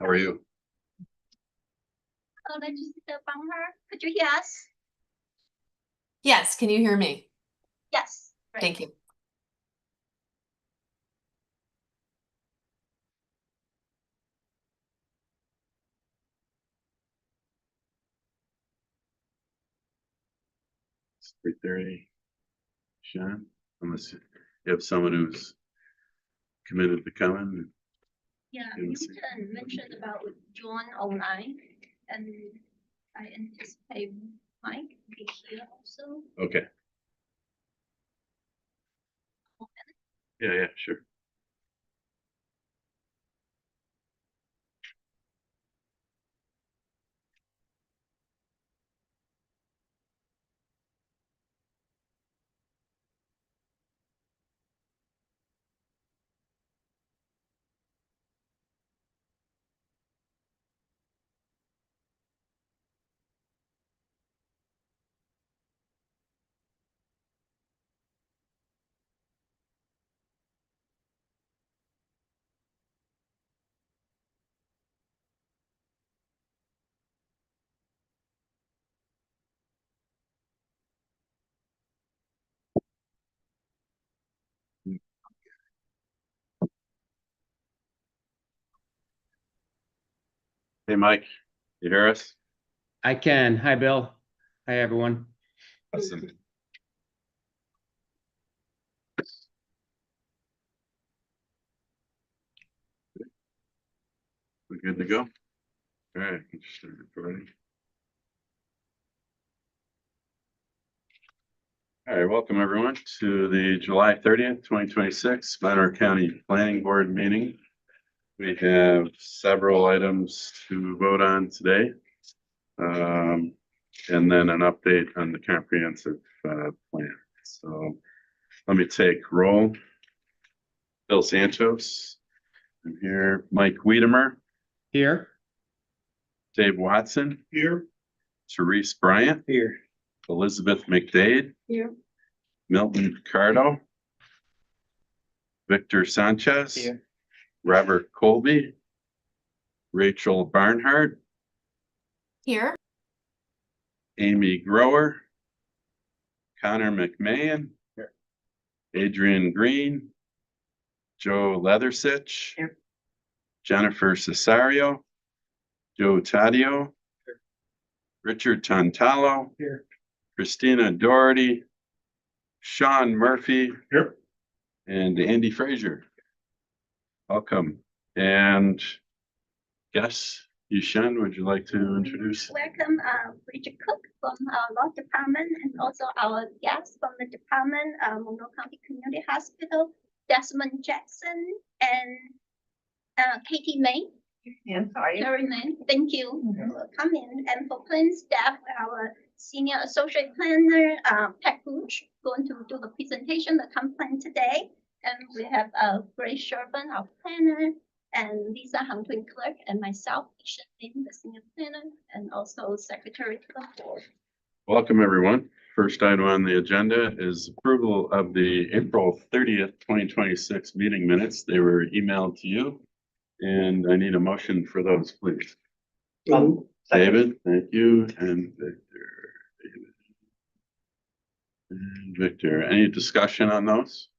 How are you? Legislator Bummer, could you hear us? Yes, can you hear me? Yes. Great. Thank you. It's 3:30. Sean, unless you have someone who's committed to coming. Yeah, you mentioned about June 09, and I anticipate Mike be here also. Okay. Yeah, sure. Hey, Mike, you hear us? I can. Hi, Bill. Hi, everyone. Awesome. We're good to go. All right, just start recording. All right, welcome everyone to the July 30th, 2026 Monroe County Planning Board meeting. We have several items to vote on today. And then an update on the comprehensive plan. So let me take roll. Bill Santos. I'm here. Mike Wiedemer. Here. Dave Watson. Here. Therese Bryant. Here. Elizabeth McDade. Here. Milton Picardo. Victor Sanchez. Here. Robert Colby. Rachel Barnhart. Here. Amy Grower. Connor McMahon. Here. Adrian Green. Joe Leathersich. Here. Jennifer Cesario. Joe Taddeo. Here. Richard Tantalo. Here. Christina Doherty. Sean Murphy. Here. And Andy Frazier. Welcome. And yes, Yushen, would you like to introduce? Welcome, Bridget Cook from our law department, and also our guests from the department, Monroe County Community Hospital, Desmond Jackson, and Katie May. And sorry. Carrie May, thank you for coming. And for plan staff, our senior associate planner, Pat Gooch, going to do the presentation, the comp plan today. And we have Grace Sherman, our planner, and Lisa Huntwin clerk, and myself, Isha Lin, the senior planner, and also secretary to the board. Welcome, everyone. First item on the agenda is approval of the April 30th, 2026 meeting minutes. They were emailed to you, and I need a motion for those, please. David, thank you, and Victor. David. And Victor, any discussion on those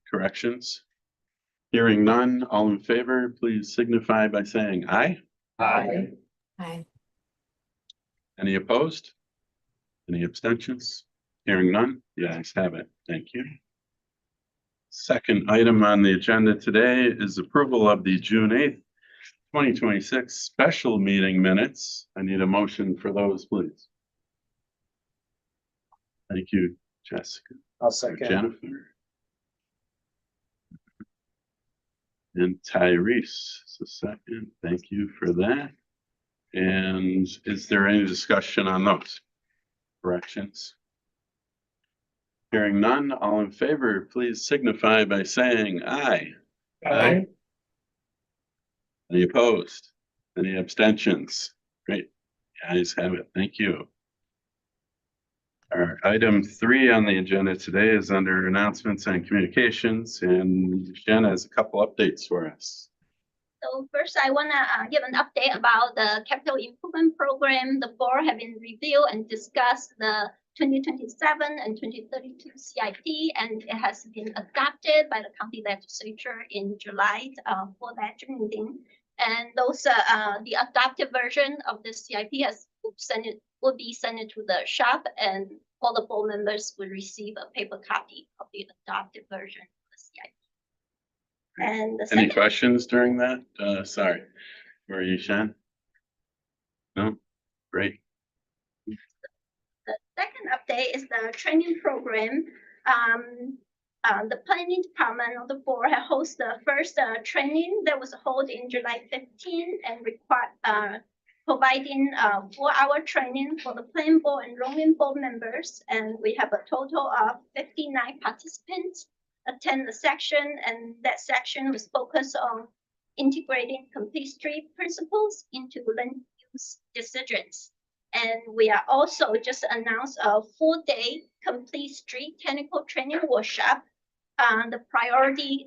corrections? Hearing none, all in favor, please signify by saying aye. Hi. Hi. Any opposed? Any abstentions? Hearing none, the ayes have it. Thank you. Second item on the agenda today is approval of the June 8th, 2026 special meeting minutes. I need a motion for those, please. Thank you, Jessica. I'll second. Jennifer. And Tyrese, so second, thank you for that. And is there any discussion on those corrections? Hearing none, all in favor, please signify by saying aye. Aye. Any opposed? Any abstentions? Great, the ayes have it, thank you. Our item 3 on the agenda today is under announcements and communications, and Jen has a couple updates for us. So first, I want to give an update about the capital improvement program. The board have been reviewed and discussed the 2027 and 2032 CIP, and it has been adopted by the county legislature in July for that meeting. And those the adopted version of the CIP will be sent to the shop, and all the board members will receive a paper copy of the adopted version of the CIP. And the Any second, questions during that? Sorry, were you, Shan? No? Great. the second update is the training program. The planning department of the board had hosted the first training that was held in July 15 and providing 4-hour training for the planning board and enrollment board members. And we have a total of 59 participants attend the section, and that section was focused on integrating complete street principles into land use decisions. And we are also just announced a 4-day complete street technical training workshop. The priority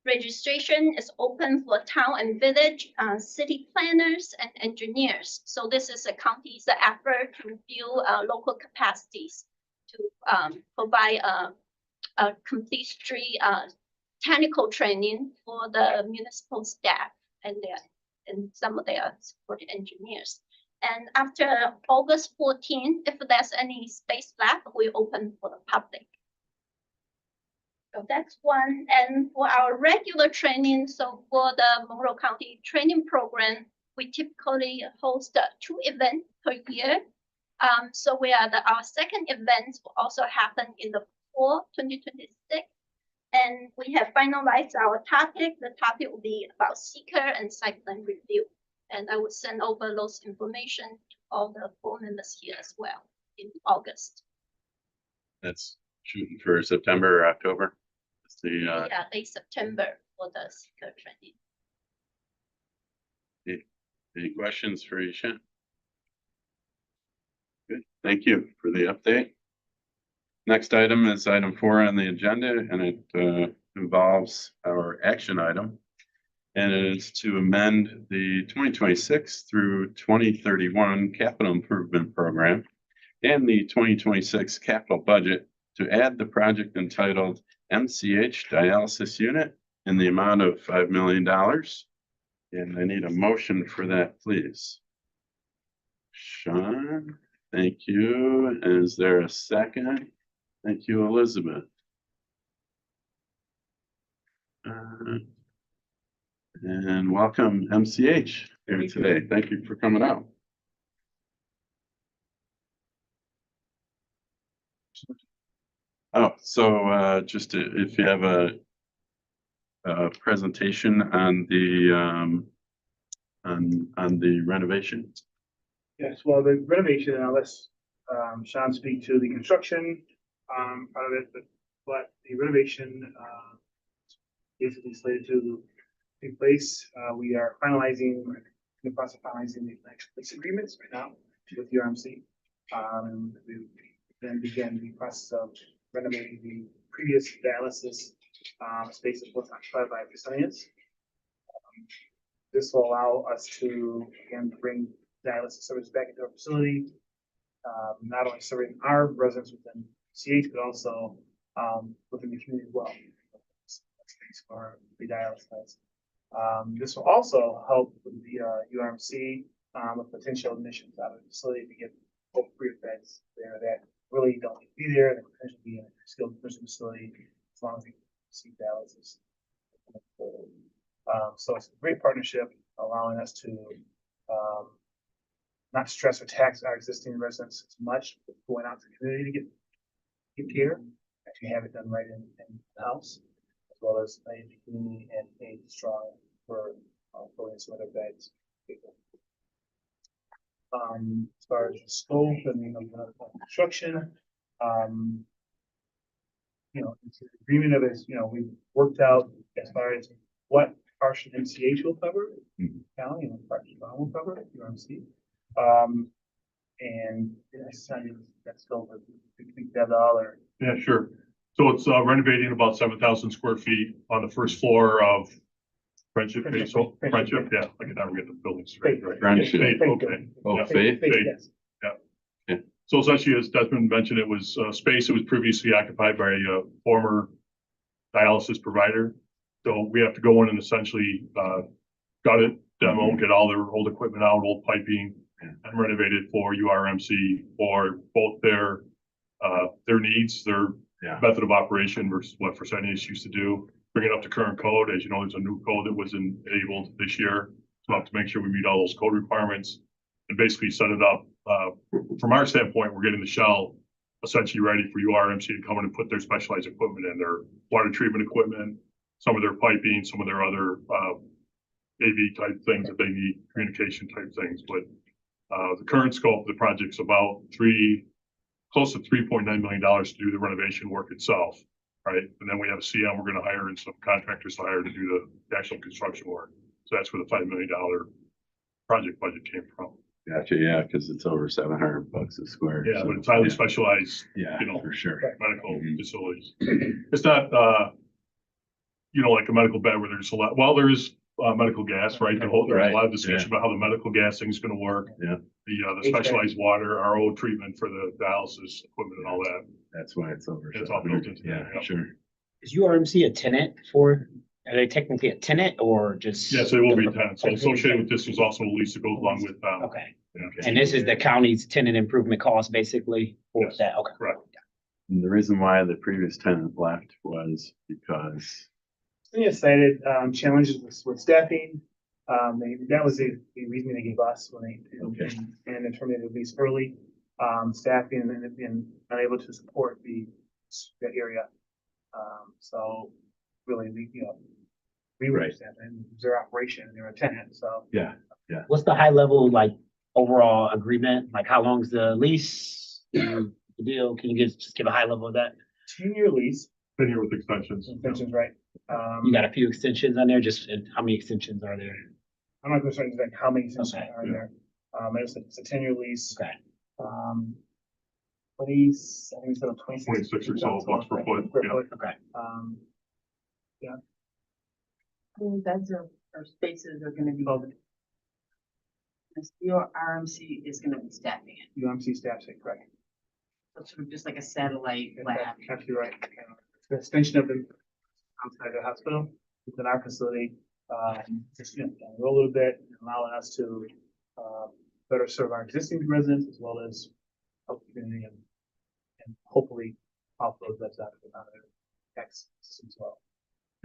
registration is open for town and village city planners and engineers. So this is a county's effort to build local capacities to provide a complete street technical training for the municipal staff and some of their support engineers. And after August 14th, if there's any space left, we open for the public. So that's one. And for our regular training, so for the Monroe County training program, we typically host 2 events per year. So our second event will also happen in the fall 2026. And we have finalized our topic. The topic will be about seeker and site plan review. And I will send over those information to all the board members here as well in August. That's shooting for September or October. That's the, Yeah, late September for the seeker training. any questions for Ishan? Good, thank you for the update. Next item is item 4 on the agenda, and it involves our action item. And it is to amend the 2026 through 2031 capital improvement program and the 2026 capital budget to add the project entitled MCH dialysis unit in the amount of $5 million. And I need a motion for that, please. Sean, thank you. Is there a second? Thank you, Elizabeth. And welcome MCH here today. Thank you for coming out. Oh, so just if you have a presentation on the renovation. Yes, well, the renovation, and I'll let Sean speak to the construction part of it, but the renovation basically slated to take place. We are finalizing, in the process of finalizing the lease agreements right now with UMC. And we then begin the process of renovating the previous dialysis space that was occupied by Fresenius. This will allow us to, again, bring dialysis service back into our facility, not only serving our residents within CH, but also within the community as well. Space for the dialysis. This will also help with the URMC with potential admissions out of the facility to get both free beds there that really don't need to be there, and potentially be in a skilled nursing facility as long as we receive dialysis. So it's a great partnership, allowing us to not stress or tax our existing residents as much going out to the community to get care, actually have it done right in the house, as well as a community and a strong for some other beds. As far as the scope and construction, it's an agreement of it. We've worked out as far as what portion MCH will cover, county, and what portion will cover UMC. And that's still that dollar. Yeah, sure. So it's renovating about 7,000 square feet on the first floor of Friendship, Friendship, faith, so, friendship, friendship, yeah, I can never get the buildings straight, right? Friendship. Faith, Faith, okay. Oh, Yeah. faith? Yes. So essentially, as Desmond mentioned, it was space that was previously occupied by a former dialysis provider. So we have to go in and essentially gut it, demo, get all their old equipment out, old piping, and renovate it for URMC for both their needs, their Yeah. method of operation versus what Fresenius used to do. Bring it up to current code. As you know, there's a new code that was enabled this year. So I have to make sure we meet all those code requirements and basically set it up. From our standpoint, we're getting the shell essentially ready for URMC to come in and put their specialized equipment in, their water treatment equipment, some of their piping, some of their other AV type things that they need, communication type things. But the current scope of the project's about close to $3.9 million to do the renovation work itself, right? And then we have a CM, we're gonna hire and some contractors to hire to do the actual construction work. So that's where the $5 million project budget came from. Gotcha, yeah, because it's over $700 a square. Yeah, so, but it's highly yeah. specialized, Yeah, you know, for sure. medical Mhm. facilities. It's not, like a medical bed where there's a lot, well, there is medical gas, right? There's a lot of discussion about how the medical gas thing's gonna work. Yeah. The specialized water, RO treatment for the dialysis equipment and all that. That's why it's over. It's all built 700. into Yeah, that, yeah. sure. Is URMC a tenant for, are they technically a tenant or just? Yes, it will be a tenant. So associated with this is also a lease that goes along with, Okay, yeah. and this is the county's tenant improvement cost basically for Yes. that, okay. Correct. And the reason why the previous tenant left was because, We cited challenges with staffing. That was the reason they gave us when they Okay. and they terminated the lease early. Staffing and unable to support the area. So really, we were Right. staffing, it was their operation, they were a tenant, so. yeah, What's the high level, like, overall agreement? Like, how long's the lease? The deal? Can you just give a high level of that? 2-year lease, Been here with extensions. extensions, right? You got a few extensions on there, just how many extensions are there? I'm not concerned like how many extensions Okay. are there. It's a 10-year lease. Okay. 20, I think it's about 26. 26 or so bucks per foot, yeah. Okay. Beds or spaces are gonna be. Your RMC is gonna be staffing it, UMC staff say correct. so it's sort of just like a satellite lab. That's absolutely right. It's an extension of the outside the hospital, within our facility, just, grow a little bit, allowing us to, better serve our existing residents as well as help the community and hopefully offload those out of the tax system as well.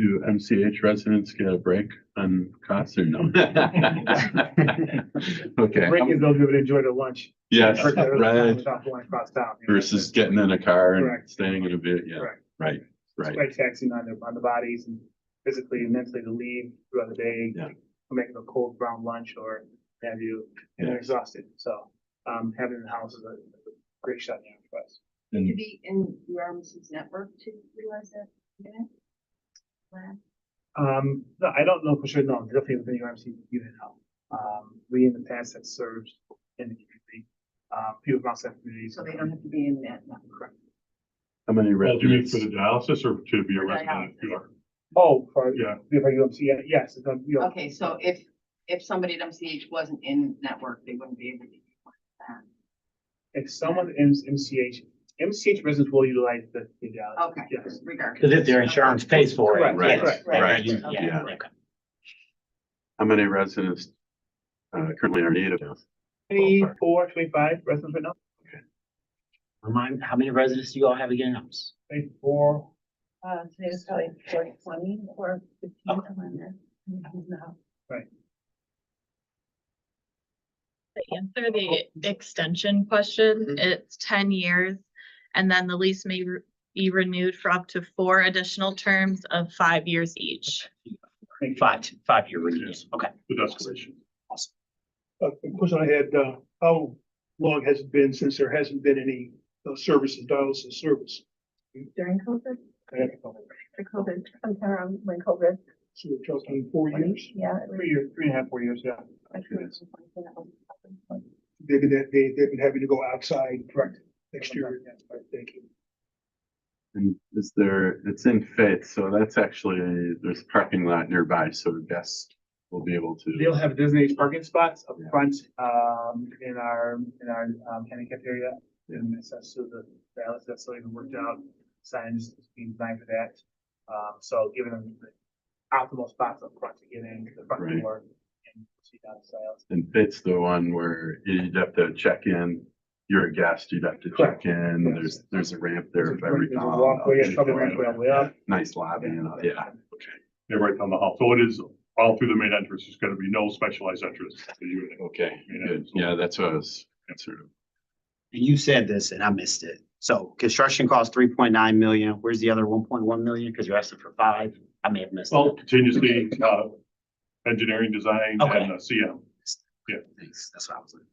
do MCH residents get a break on costs or no? Okay. Break is they'll be able to enjoy their lunch. Yes, Break their time right. without going across town. Versus getting in a car and Correct. staying in a bit, yeah, Correct. right, It's right. quite taxing on the bodies and physically and mentally to leave throughout the day. Yeah. Making a cold brown lunch or have you, and they're exhausted. So, having the house is a great shutdown for us. Need to be in your RMC's network to realize that unit. Lab. No, I don't know for sure. No, definitely within the UMC unit now. We in the past have served in the community, people from outside communities. So they don't have to be in that network. Correct. How many Well, do you mean residents? for the dialysis or to be a For resident? dialysis. Oh, for Yeah. UMC, yes, it's on, Okay, so if somebody at MCH wasn't in network, they wouldn't be able to. use that. if someone in MCH residents will utilize the dialysis. Okay, Yes. regardless. Because if their insurance pays for it. Correct, Right, correct, right, Yeah, yeah. okay. How many residents currently are in need of this? 24, 25 residents right now. Remind, how many residents do you all have again? 24. Today was probably 20 or 15 somewhere in there. To answer the extension question, it's 10 years. And then the lease may be renewed for up to 4 additional terms of 5 years each. 5-year renewals, okay. The desperation. The question I had, how long has it been since there hasn't been any services, dialysis service? During COVID, the COVID, sometime around when COVID, So we're talking 4 years? yeah. 3 years, 3.5, 4 years, yeah. They've been having to go outside. Correct. Next year. Thank you. And Is there, it's in Faith, so that's actually, there's a parking lot nearby, so guests will be able to. They'll have designated parking spots up Yeah. front, in our handicap area. And access to the balance, that's still even worked out, signs being designed for that. So giving them the optimal spots up front to get in the front Right. door and see down the sales. And Faith's the one where you'd have to check in. You're a guest, you'd have to check Correct. in. There's a ramp there for every. There's a walkway, a couple ramps all the way up. Nice lobby, you know, yeah, okay. Yeah, right down the hall. So it is all through the main entrance. There's gonna be no specialized entrance to the unit. Okay, good. Yeah, that's what I was concerned. You said this and I missed it. So construction costs 3.9 million. Where's the other 1.1 million? Because you're asking for 5. I may have missed Well, it. contingency, engineering design Okay. and CM. Yeah. Thanks. That's what I was looking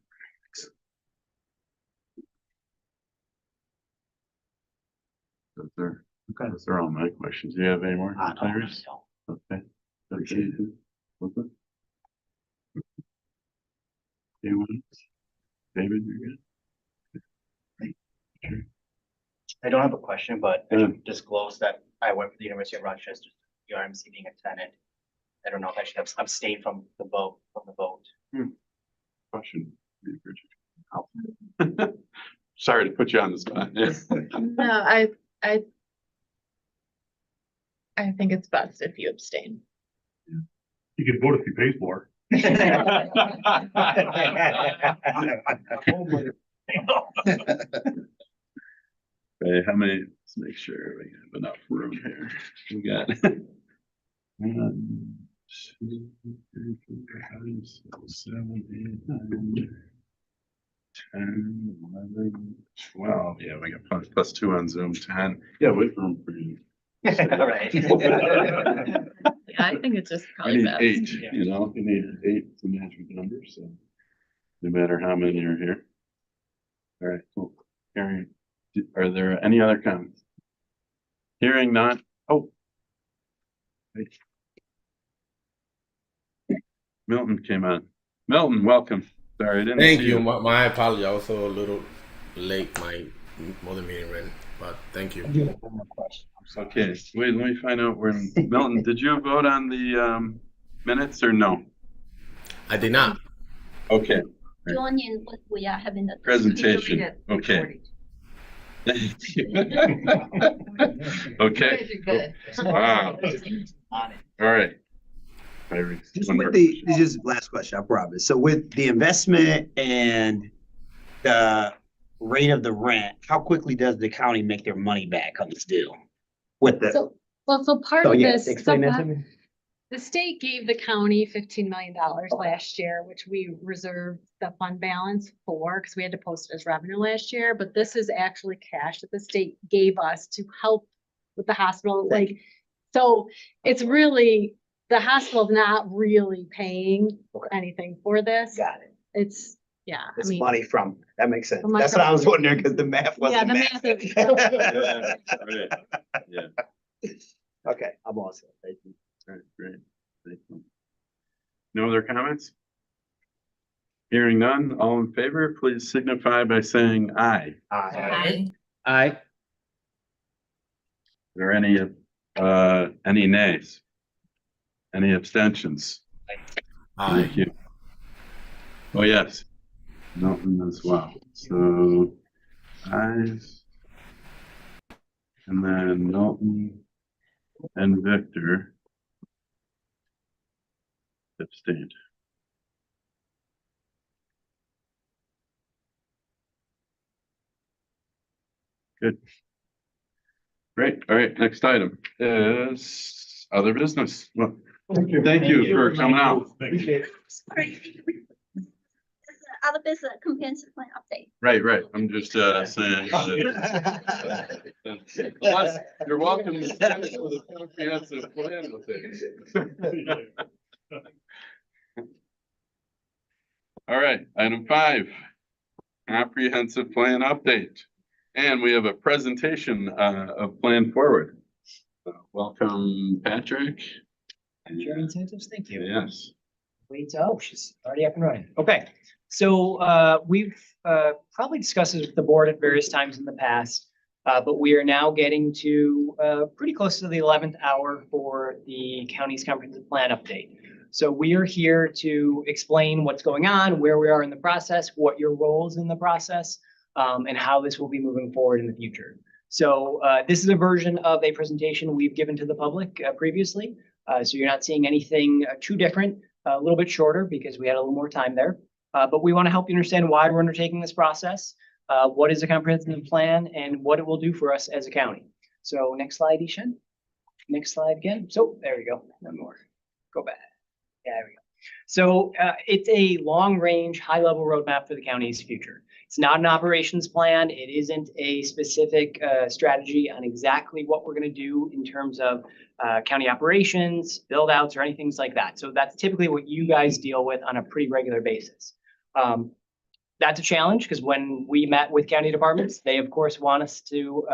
Those are all my questions. Do you have any more? for. Tyrese? Okay. Appreciate Okay. Anyone else? David, you're good? I don't have a question, but I Yeah. should disclose that I went for the University of Rochester, URMC being a tenant. I don't know if I should have abstained from the vote, Question. Sorry to put you on the spot. No, I think it's best if you abstain. You can vote if he pays more. Okay, how many, let's make sure we have enough room here. We got. 1, 2, 3, 4, 5, 6, 7, 8, 9, 10, 11, 12. Yeah, we got plus 2 on Zoom, 10. Yeah, wait for room for you. All right. Yeah, I think it's just I probably need best. 8, you know, you need 8 to magic number, so. No matter how many are here. All right, cool. Karen, are there any other comments? Hearing none, oh. Wait. Milton came on. Milton, welcome. Sorry, I didn't Thank see you. My apology. I was also a little late. My mother meeting ran, but thank you. I do have one more question. I'm sorry. Okay, wait, let me find out where, Milton, did you vote on the minutes or no? I did not. Okay, Join in what we are having the. presentation, okay. Okay, wow, On it. all right. Tyrese, Just one with more the, question. this is the last question, I promise. So with the investment and the rate of the rent, how quickly does the county make their money back on this deal? With the, So part so of yeah, this, explain that to me. the state gave the county $15 million last year, which we reserved the fund balance for, because we had to post it as revenue last year, but this is actually cash that the state gave us to help with the hospital, like, so it's really, the hospital's not really paying anything for this. Got it. It's, yeah, I It's mean, money from, that makes sense. The money That's what from- I was wondering, because the math Yeah, wasn't the math. math Yeah, yeah, Okay, I'm all set. Thank you. all right, great. Thank you. No other comments? Hearing none, all in favor, please signify by saying aye. Aye. Aye. Are there any nays? Any abstentions? Aye. Thank you. Oh, yes. Milton as well. So, ayes. And then Milton and Victor abstained. Good. Great. All right, next item is other business. Well, thank you for coming out. Appreciate it. Sorry. Other business comprehensive plan update. Right, right. I'm just saying. Plus, you're welcome to send it with a comprehensive plan with it. All right, item 5, comprehensive plan update. And we have a presentation of Plan Forward. Welcome, Patrick. Sharing incentives, thank you. Yes. Wait, oh, she's already up and running. Okay, so we've probably discussed this with the board at various times in the past. But we are now getting to pretty close to the 11th hour for the county's comprehensive plan update. So we are here to explain what's going on, where we are in the process, what your roles in the process, and how this will be moving forward in the future. So this is a version of a presentation we've given to the public previously. So you're not seeing anything too different, a little bit shorter because we had a little more time there. But we want to help you understand why we're undertaking this process, what is a comprehensive plan, and what it will do for us as a county. So next slide, Ishan. Next slide again. So there we go. One more. Go back. Yeah, there we go. So it's a long-range, high-level roadmap for the county's future. It's not an operations plan. It isn't a specific strategy on exactly what we're going to do in terms of county operations, build-outs, or anything like that. So that's typically what you guys deal with on a pretty regular basis. That's a challenge because when we met with county departments, they of course want us to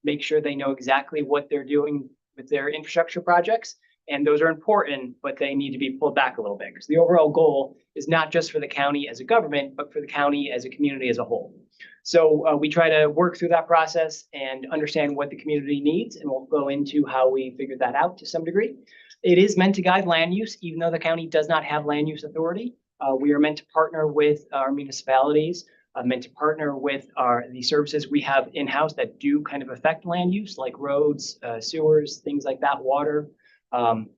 make sure they know exactly what they're doing with their infrastructure projects. And those are important, but they need to be pulled back a little bit because the overall goal is not just for the county as a government, but for the county as a community as a whole. So we try to work through that process and understand what the community needs, and we'll go into how we figured that out to some degree. It is meant to guide land use, even though the county does not have land use authority. We are meant to partner with our municipalities, meant to partner with the services we have in-house that do kind of affect land use, like roads, sewers, things like that, water. And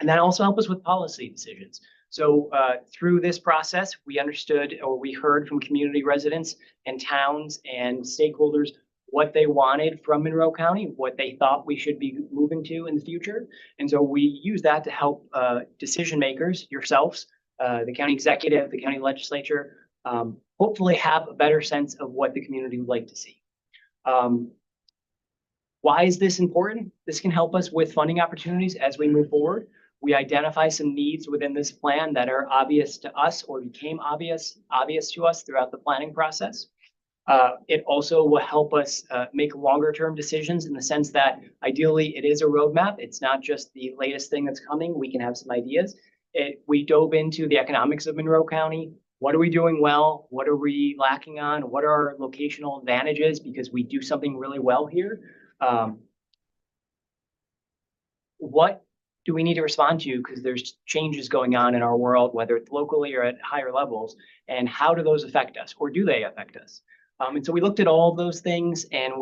that also help us with policy decisions. So through this process, we understood or we heard from community residents and towns and stakeholders what they wanted from Monroe County, what they thought we should be moving to in the future. And so we use that to help decision makers, yourselves, the county executive, the county legislature, hopefully have a better sense of what the community would like to see. Why is this important? This can help us with funding opportunities as we move forward. We identify some needs within this plan that are obvious to us or became obvious to us throughout the planning process. It also will help us make longer term decisions in the sense that ideally it is a roadmap. It's not just the latest thing that's coming. We can have some ideas. We dove into the economics of Monroe County. What are we doing well? What are we lacking on? What are our locational advantages because we do something really well here? What do we need to respond to because there's changes going on in our world, whether it's locally or at higher levels, and how do those affect us, or do they affect us? And so we looked at all of those things, and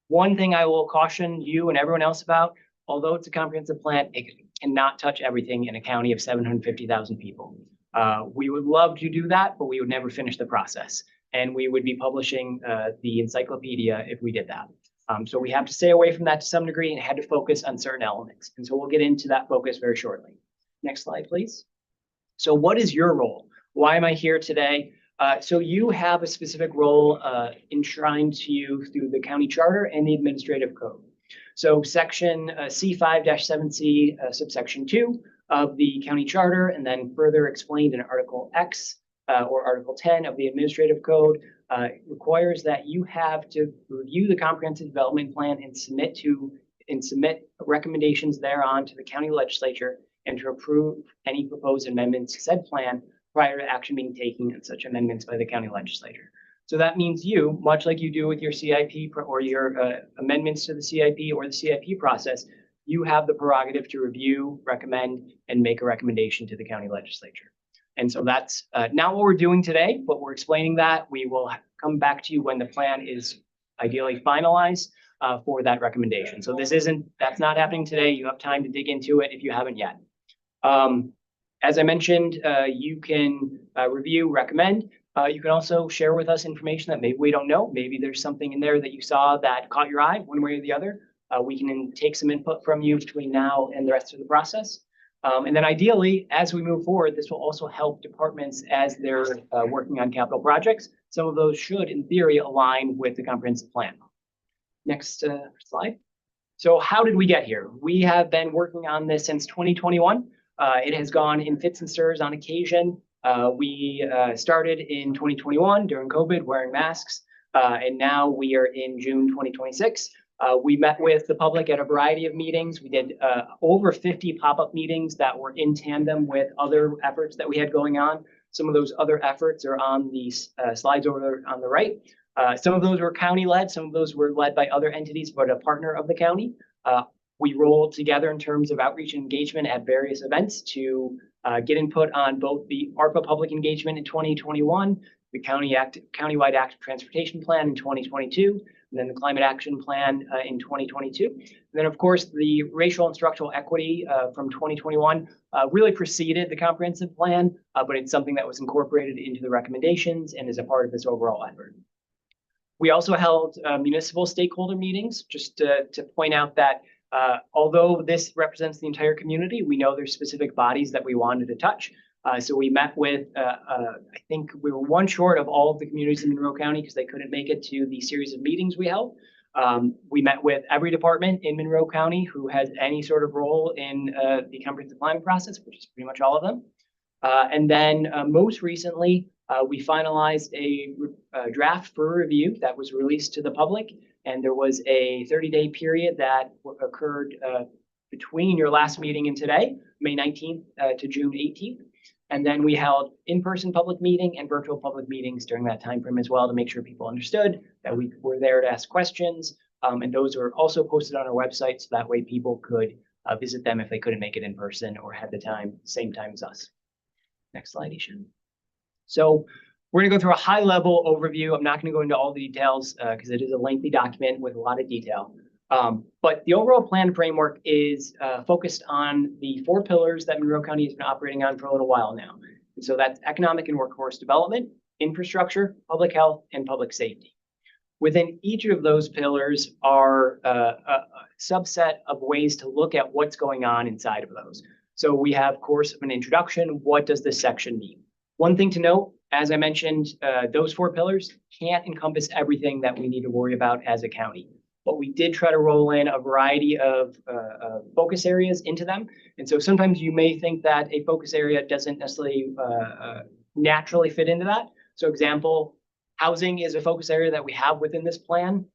one thing I will caution you and everyone else about, although it's a comprehensive plan, it cannot touch everything in a county of 750,000 people. We would love to do that, but we would never finish the process. And we would be publishing the encyclopedia if we did that. So we have to stay away from that to some degree and had to focus on certain elements. And so we'll get into that focus very shortly. Next slide, please. So what is your role? Why am I here today? So you have a specific role enshrined to you through the county charter and the administrative code. So section C5-7C subsection 2 of the county charter, and then further explained in Article X or Article 10 of the administrative code, requires that you have to review the comprehensive development plan and submit recommendations thereon to the county legislature and to approve any proposed amendments to said plan prior to action being taken on such amendments by the county legislature. So that means you, much like you do with your CIP or your amendments to the CIP or the CIP process, you have the prerogative to review, recommend, and make a recommendation to the county legislature. And so that's not what we're doing today, but we're explaining that. We will come back to you when the plan is ideally finalized for that recommendation. So that's not happening today. You have time to dig into it if you haven't yet. As I mentioned, you can review, recommend. You can also share with us information that maybe we don't know. Maybe there's something in there that you saw that caught your eye one way or the other. We can take some input from you between now and the rest of the process. And then ideally, as we move forward, this will also help departments as they're working on capital projects. Some of those should, in theory, align with the comprehensive plan. Next slide. So how did we get here? We have been working on this since 2021. It has gone in fits and stirs on occasion. We started in 2021 during COVID wearing masks, and now we are in June 2026. We met with the public at a variety of meetings. We did over 50 pop-up meetings that were in tandem with other efforts that we had going on. Some of those other efforts are on these slides over on the right. Some of those were county-led, some of those were led by other entities, but a partner of the county. We rolled together in terms of outreach and engagement at various events to get input on both the ARPA public engagement in 2021, the countywide active transportation plan in 2022, and then the climate action plan in 2022. And then, of course, the racial and structural equity from 2021 really preceded the comprehensive plan, but it's something that was incorporated into the recommendations and is a part of this overall effort. We also held municipal stakeholder meetings, just to point out that although this represents the entire community, we know there's specific bodies that we wanted to touch. So we met with, I think we were one short of all of the communities in Monroe County because they couldn't make it to the series of meetings we held. We met with every department in Monroe County who has any sort of role in the comprehensive planning process, which is pretty much all of them. And then most recently, we finalized a draft for review that was released to the public. And there was a 30-day period that occurred between your last meeting and today, May 19th to June 18th. And then we held in-person public meeting and virtual public meetings during that time frame as well to make sure people understood that we were there to ask questions. And those are also posted on our website, so that way people could visit them if they couldn't make it in person or had the time, same time as us. Next slide, Ishan. So we're going to go through a high-level overview. I'm not going to go into all the details because it is a lengthy document with a lot of detail. But the overall plan framework is focused on the 4 pillars that Monroe County has been operating on for a little while now. And so that's economic and workforce development, infrastructure, public health, and public safety. Within each of those pillars are a subset of ways to look at what's going on inside of those. So we have, of course, an introduction. What does this section mean? One thing to note, as I mentioned, those 4 pillars can't encompass everything that we need to worry about as a county. But we did try to roll in a variety of focus areas into them. And so sometimes you may think that a focus area doesn't necessarily naturally fit into that. So example, housing is a focus area that we have within this plan.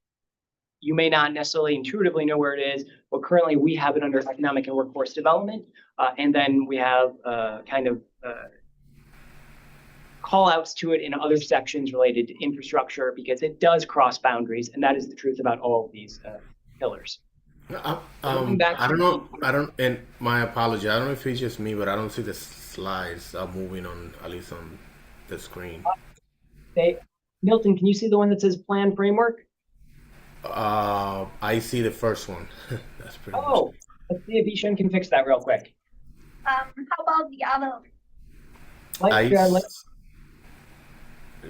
You may not necessarily intuitively know where it is, but currently we have it under economic and workforce development. And then we have kind of call outs to it in other sections related to infrastructure because it does cross boundaries. And that is the truth about all of these pillars. I don't know. And my apology. I don't know if it's just me, but I don't see the slides moving on, at least on the screen. Milton, can you see the one that says plan framework? I see the first one. That's pretty much Oh, let's see if Ishan can fix that real quick. How about the other?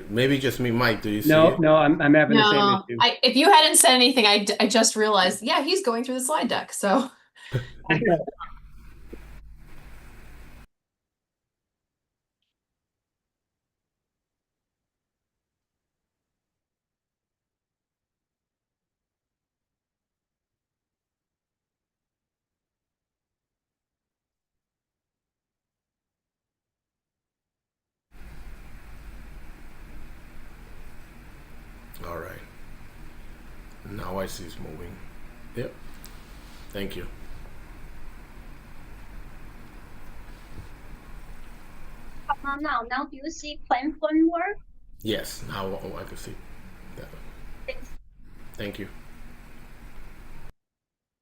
Maybe just me, Mike. Do you see No, it? no, I'm having the same No, issue. if you hadn't said anything, I just realized, yeah, he's going through the slide deck. So All right. Now I see it's moving. Yep. Thank you. Now do you see plan framework? Yes. Now I can see that. Thanks. Thank you.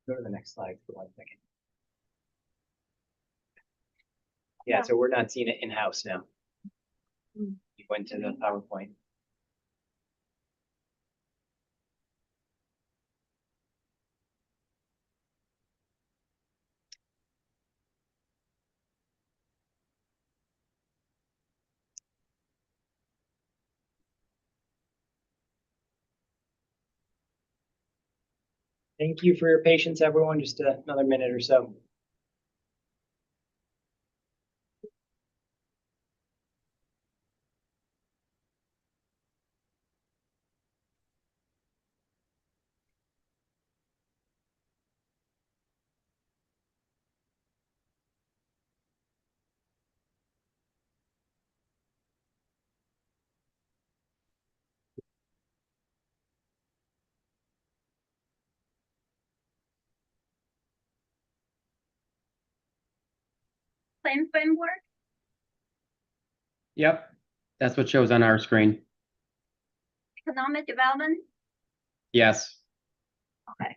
Go to the next slide for 1 second. Yeah, so we're not seeing it in-house now. You went to the PowerPoint. Thank you for your patience, everyone. Just another minute or so. Plan framework? Yep, that's what shows on our screen. Economic Development? Yes. Okay.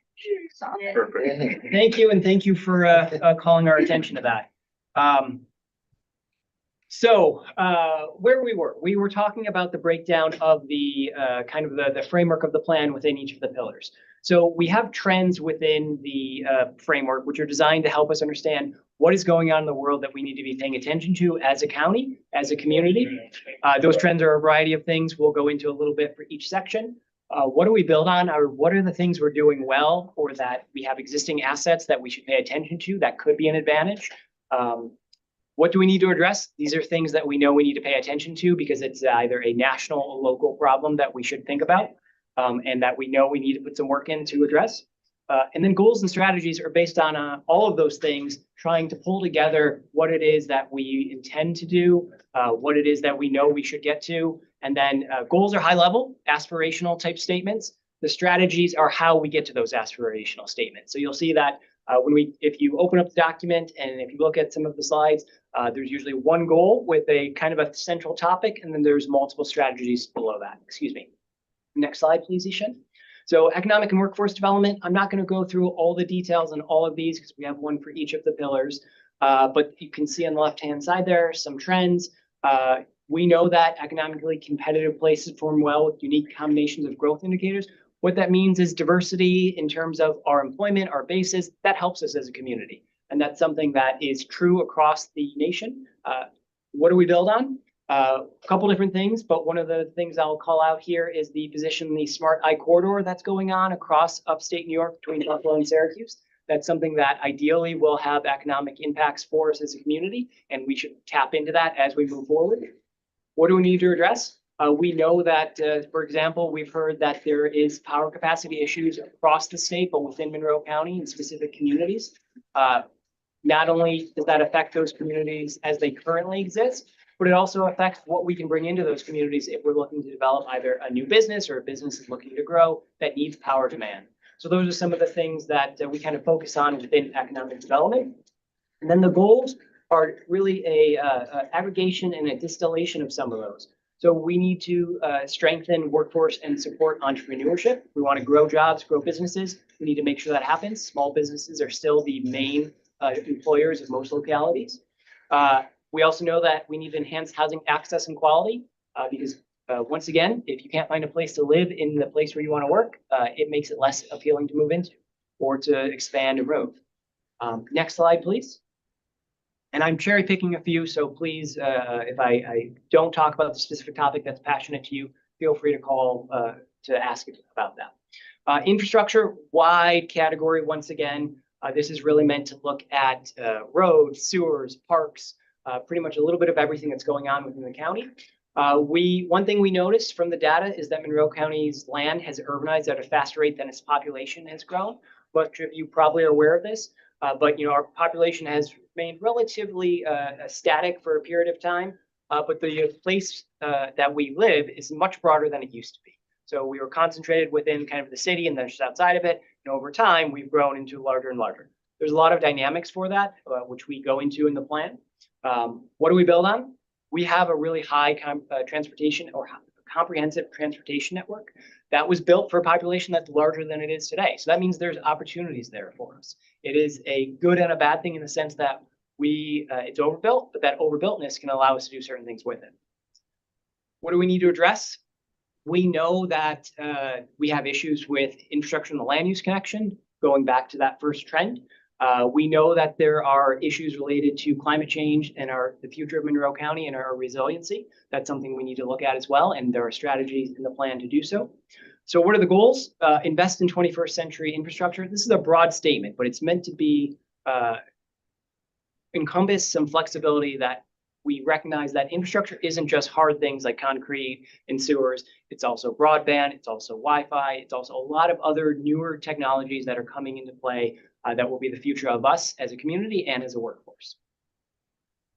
So, Perfect. Thank you, and thank you for calling our attention to that. Where we were talking about the breakdown of the kind of the framework of the plan within each of the pillars. So we have trends within the framework, which are designed to help us understand what is going on in the world that we need to be paying attention to as a county, as a community. Those trends are a variety of things. We'll go into a little bit for each section. What do we build on, or what are the things we're doing well, or that we have existing assets that we should pay attention to that could be an advantage? What do we need to address? These are things that we know we need to pay attention to because it's either a national or local problem that we should think about, and that we know we need to put some work in to address. And then goals and strategies are based on all of those things, trying to pull together what it is that we intend to do, what it is that we know we should get to. And then goals are high level, aspirational type statements. The strategies are how we get to those aspirational statements. So you'll see that if you open up the document and if you look at some of the slides, there's usually one goal with a kind of a central topic, and then there's multiple strategies below that. Excuse me. Next slide, please, Ishan. So economic and workforce development, I'm not going to go through all the details on all of these because we have one for each of the pillars. But you can see on the left-hand side there some trends. We know that economically competitive places perform well with unique combinations of growth indicators. What that means is diversity in terms of our employment, our bases, that helps us as a community. And that's something that is true across the nation. What do we build on? A couple different things, but one of the things I'll call out here is the position in the Smart Eye Corridor that's going on across upstate New York between Buffalo and Syracuse. That's something that ideally will have economic impacts for us as a community, and we should tap into that as we move forward. What do we need to address? We know that, for example, we've heard that there is power capacity issues across the state, but within Monroe County in specific communities. Not only does that affect those communities as they currently exist, but it also affects what we can bring into those communities if we're looking to develop either a new business or a business is looking to grow that needs power demand. So those are some of the things that we kind of focus on within economic development. And then the goals are really a aggregation and a distillation of some of those. So we need to strengthen workforce and support entrepreneurship. We want to grow jobs, grow businesses. We need to make sure that happens. Small businesses are still the main employers of most localities. We also know that we need to enhance housing access and quality because once again, if you can't find a place to live in the place where you want to work, it makes it less appealing to move into or to expand and move. Next slide, please. And I'm cherry picking a few, so please, if I don't talk about the specific topic that's passionate to you, feel free to call to ask about that. Infrastructure, wide category, once again. This is really meant to look at roads, sewers, parks, pretty much a little bit of everything that's going on within the county. One thing we noticed from the data is that Monroe County's land has urbanized at a faster rate than its population has grown. Much of you probably are aware of this, but our population has remained relatively static for a period of time, but the place that we live is much broader than it used to be. So we were concentrated within kind of the city and then just outside of it, and over time we've grown into larger and larger. There's a lot of dynamics for that, which we go into in the plan. What do we build on? We have a really high transportation or comprehensive transportation network that was built for a population that's larger than it is today. So that means there's opportunities there for us. It is a good and a bad thing in the sense that it's overbuilt, but that overbuiltness can allow us to do certain things with it. What do we need to address? We know that we have issues with infrastructure and the land use connection, going back to that first trend. We know that there are issues related to climate change and the future of Monroe County and our resiliency. That's something we need to look at as well, and there are strategies in the plan to do so. So what are the goals? Invest in 21st century infrastructure. This is a broad statement, but it's meant to be encompass some flexibility that we recognize that infrastructure isn't just hard things like concrete and sewers. It's also broadband. It's also Wi-Fi. It's also a lot of other newer technologies that are coming into play that will be the future of us as a community and as a workforce.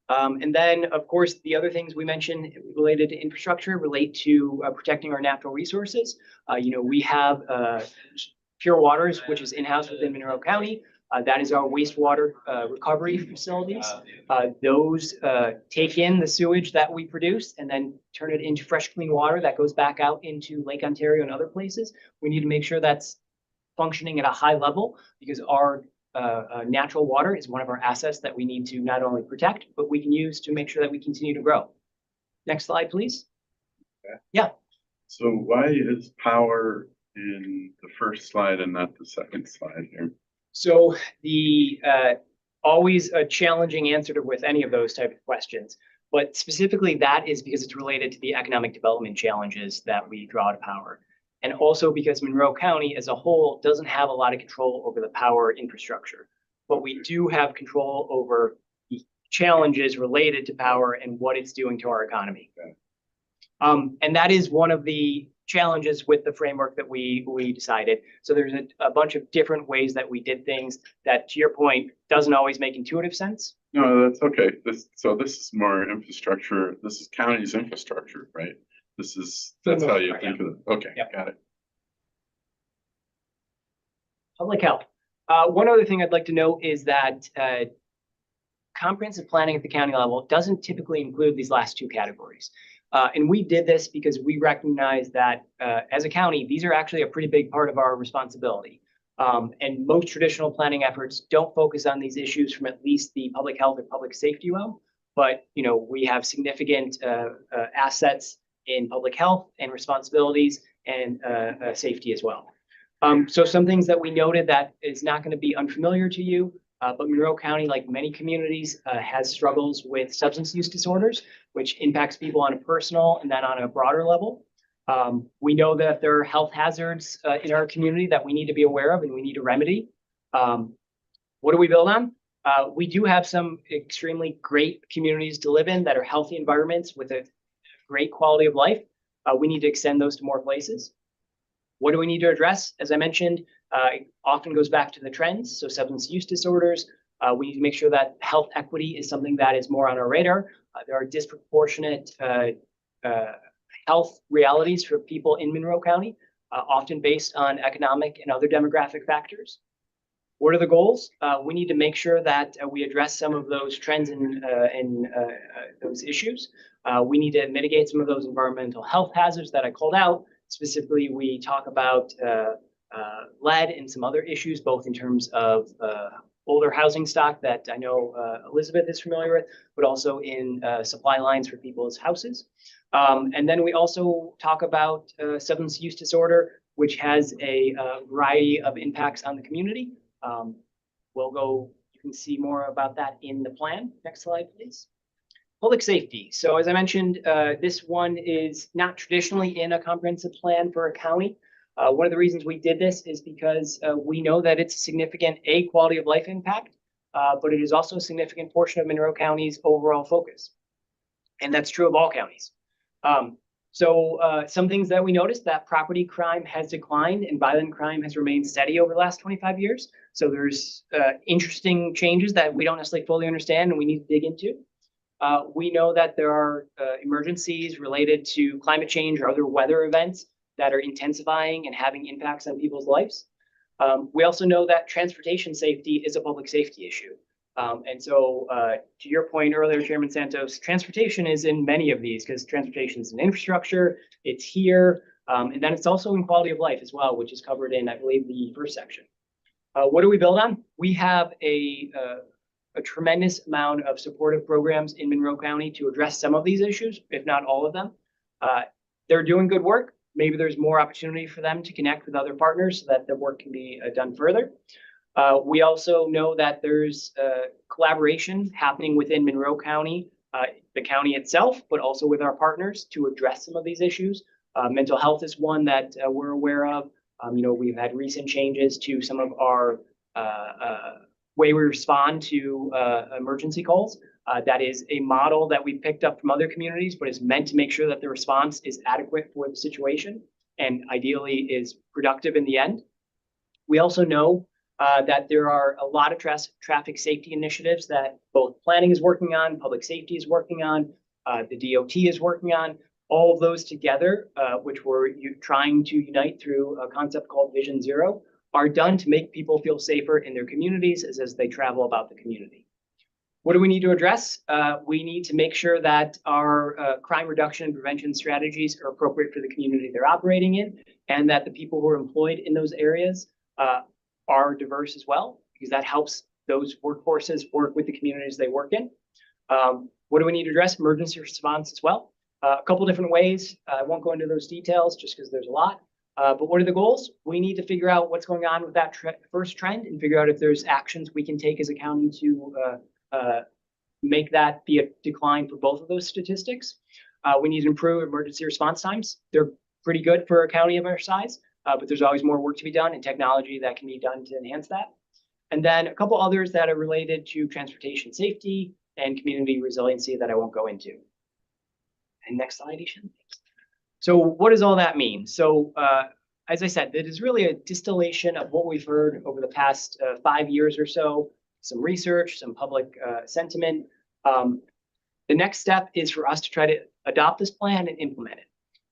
And then, of course, the other things we mentioned related to infrastructure relate to protecting our natural resources. We have Pure Waters, which is in-house within Monroe County. That is our wastewater recovery facilities. Those take in the sewage that we produce and then turn it into fresh, clean water that goes back out into Lake Ontario and other places. We need to make sure that's functioning at a high level because our natural water is one of our assets that we need to not only protect, but we can use to make sure that we continue to grow. Next slide, please. Okay. Yeah. So why is power in the first slide and not the second slide here? So the always a challenging answer to with any of those type of questions, but specifically that is because it's related to the economic development challenges that we draw to power. And also because Monroe County as a whole doesn't have a lot of control over the power infrastructure, but we do have control over the challenges related to power and what it's doing to our economy. And that is one of the challenges with the framework that we decided. So there's a bunch of different ways that we did things that, to your point, doesn't always make intuitive sense. No, that's okay. This is more infrastructure. This is county's infrastructure, right? That's how you think of it. Okay, Yep. got it. Public health. One other thing I'd like to note is that comprehensive planning at the county level doesn't typically include these last two categories. And we did this because we recognize that as a county, these are actually a pretty big part of our responsibility. And most traditional planning efforts don't focus on these issues from at least the public health or public safety realm. But we have significant assets in public health and responsibilities and safety as well. So some things that we noted that is not going to be unfamiliar to you, but Monroe County, like many communities, has struggles with substance use disorders, which impacts people on a personal and then on a broader level. We know that there are health hazards in our community that we need to be aware of and we need to remedy. What do we build on? We do have some extremely great communities to live in that are healthy environments with a great quality of life. We need to extend those to more places. What do we need to address? As I mentioned, it often goes back to the trends. So substance use disorders, we need to make sure that health equity is something that is more on our radar. There are disproportionate health realities for people in Monroe County, often based on economic and other demographic factors. What are the goals? We need to make sure that we address some of those trends and those issues. We need to mitigate some of those environmental health hazards that I called out. Specifically, we talk about lead and some other issues, both in terms of older housing stock that I know Elizabeth is familiar with, but also in supply lines for people's houses. And then we also talk about substance use disorder, which has a variety of impacts on the community. You can see more about that in the plan. Next slide, please. Public safety. So as I mentioned, this one is not traditionally in a comprehensive plan for a county. One of the reasons we did this is because we know that it's a significant quality of life impact, but it is also a significant portion of Monroe County's overall focus. And that's true of all counties. Some things that we noticed, that property crime has declined and violent crime has remained steady over the last 25 years. So there's interesting changes that we don't necessarily fully understand and we need to dig into. We know that there are emergencies related to climate change or other weather events that are intensifying and having impacts on people's lives. We also know that transportation safety is a public safety issue. To your point earlier, Chairman Santos, transportation is in many of these because transportation is an infrastructure, it's here, and then it's also in quality of life as well, which is covered in, I believe, the first section. What do we build on? We have a tremendous amount of supportive programs in Monroe County to address some of these issues, if not all of them. They're doing good work. Maybe there's more opportunity for them to connect with other partners so that the work can be done further. We also know that there's collaboration happening within Monroe County, the county itself, but also with our partners to address some of these issues. Mental health is one that we're aware of. We've had recent changes to some of our way we respond to emergency calls. That is a model that we picked up from other communities, but is meant to make sure that the response is adequate for the situation and ideally is productive in the end. We also know that there are a lot of traffic safety initiatives that both planning is working on, public safety is working on, the DOT is working on. All of those together, which we're trying to unite through a concept called Vision Zero, are done to make people feel safer in their communities as they travel about the community. What do we need to address? We need to make sure that our crime reduction and prevention strategies are appropriate for the community they're operating in, and that the people who are employed in those areas are diverse as well, because that helps those workforces work with the communities they work in. What do we need to address? Emergency response as well. A couple different ways. I won't go into those details just because there's a lot. But what are the goals? We need to figure out what's going on with that first trend and figure out if there's actions we can take as a county to make that be a decline for both of those statistics. We need to improve emergency response times. They're pretty good for a county of our size, but there's always more work to be done and technology that can be done to enhance that. And then a couple others that are related to transportation safety and community resiliency that I won't go into. And next slide, Ishan. So what does all that mean? So as I said, it is really a distillation of what we've heard over the past 5 years or so, some research, some public sentiment. The next step is for us to try to adopt this plan and implement it.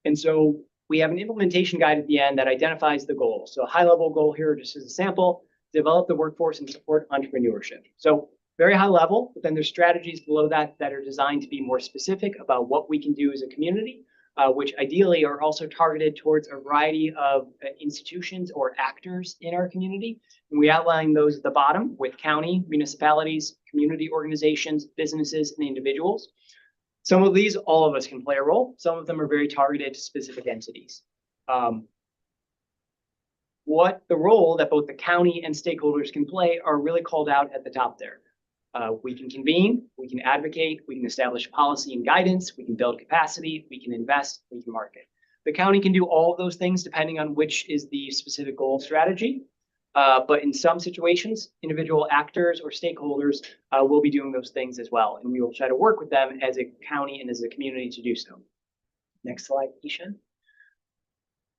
And so we have an implementation guide at the end that identifies the goals. So a high level goal here, just as a sample, develop the workforce and support entrepreneurship. So very high level, but then there's strategies below that that are designed to be more specific about what we can do as a community, which ideally are also targeted towards a variety of institutions or actors in our community. And we outline those at the bottom with county, municipalities, community organizations, businesses, and individuals. Some of these, all of us can play a role. Some of them are very targeted to specific entities. What the role that both the county and stakeholders can play are really called out at the top there. We can convene, we can advocate, we can establish policy and guidance, we can build capacity, we can invest, we can market. The county can do all of those things depending on which is the specific goal strategy. But in some situations, individual actors or stakeholders will be doing those things as well. And we will try to work with them as a county and as a community to do so. Next slide, Ishan.